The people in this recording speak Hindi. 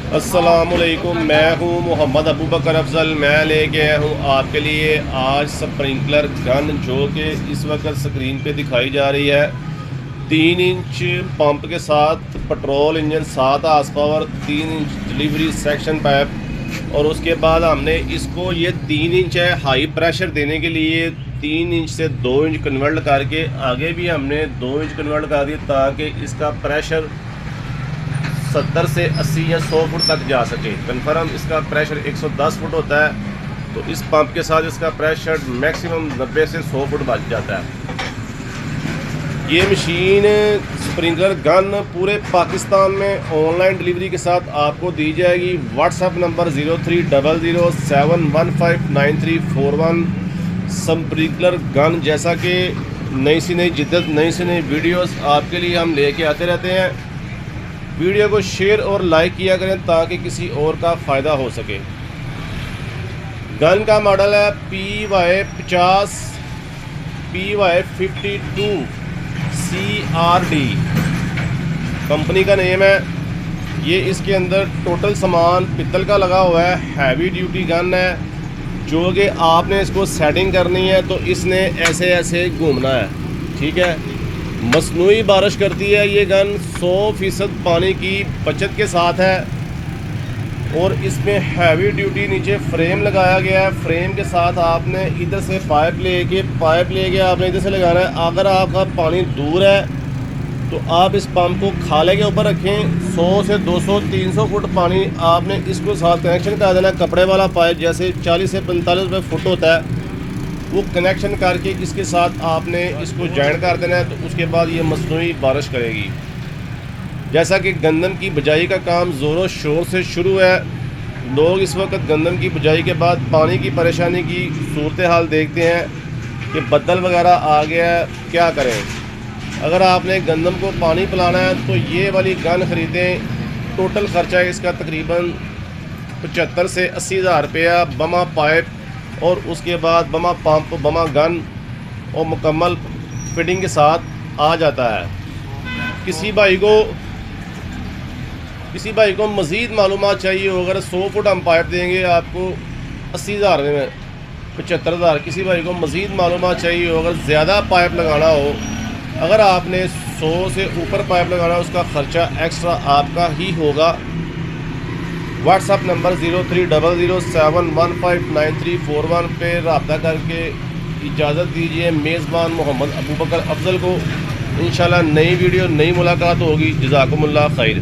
अस्सलामुअलैकुम, मैं हूं मोहम्मद अबू बकर अफजल। मैं लेके आया हूं आपके लिए आज स्प्रिंकलर गन, जो कि इस वक्त स्क्रीन पे दिखाई जा रही है। 3 इंच पंप के साथ petrol engine, 7 horsepower, 3 inch delivery section pipe. और उसके बाद हमने इसको, ये 3 इंच है, हाई प्रेशर देने के लिए 3 इंच से 2 इंच कन्वर्ट करके, आगे भी हमने 2 इंच कन्वर्ट कर दिया ताकि इसका प्रेशर 70 से 80 या 100 फुट तक जा सके। कन्फर्म इसका प्रेशर 110 फुट होता है, तो इस पंप के साथ इसका प्रेशर मैक्सिमम 90 से 100 फुट बच जाता है। ये मशीन स्प्रिंकलर गन पूरे पाकिस्तान में ऑनलाइन डिलीवरी के साथ आपको दी जाएगी। WhatsApp number 030071159341। स्प्रिंकलर गन, जैसा कि नई सी नई जिद्दत, नई सी नई वीडियोस आपके लिए हम लेके आते रहते हैं। वीडियो को शेयर और लाइक किया करें ताकि किसी और का फ़ायदा हो सके। गन का मॉडल है PY50 PY52 CRD, कंपनी का नेम है। ये इसके अंदर टोटल सामान पित्तल का लगा हुआ है। हैवी ड्यूटी गन है, जो कि आपने इसको सेटिंग करनी है तो इसने ऐसे ऐसे घूमना है, ठीक है। मसनूई बारिश करती है ये गन, 100% पानी की बचत के साथ है। और इसमें हैवी ड्यूटी नीचे फ्रेम लगाया गया है। फ्रेम के साथ आपने इधर से पाइप लेके आपने इधर से लगाना है। अगर आपका पानी दूर है तो आप इस पंप को खाले के ऊपर रखें। 100 से 200 300 फुट पानी आपने इसको साथ कनेक्शन कर देना। कपड़े वाला पाइप जैसे 40 से 45 रुपये फुट होता है, वो कनेक्शन करके इसके साथ आपने इसको जॉइन कर देना है। तो उसके बाद ये मसनूई बारिश करेगी। जैसा कि गंदम की बिजाई का काम ज़ोरों शोर से शुरू है। लोग इस वक्त गंदम की बिजाई के बाद पानी की परेशानी की सूरत हाल देखते हैं कि बदल वगैरह आ गया है, क्या करें। अगर आपने गंदम को पानी पिलाना है तो ये वाली गन ख़रीदें। टोटल ख़र्चा इसका तकरीबन 75 से 80 हज़ार रुपया, बमा पाइप और उसके बाद बमा पंप, बमा गन और मुकम्मल फिटिंग के साथ आ जाता है। किसी भाई को मज़ीद मालूमात चाहिए हो, अगर 100 फुट हम पाइप देंगे आपको 80 हज़ार में, 75 हज़ार। किसी भाई को मज़ीद मालूमात चाहिए हो, अगर ज़्यादा पाइप लगाना हो, अगर आपने 100 से ऊपर पाइप लगाना है, उसका ख़र्चा एक्स्ट्रा आपका ही होगा। व्हाट्सअप नंबर 030071159341 पे रब्ता करके इजाज़त दीजिए मेज़बान मोहम्मद अबू बकर अफजल को। इंशाल्लाह नई वीडियो, नई मुलाकात होगी। जज़ाकुमुल्लाह खैर।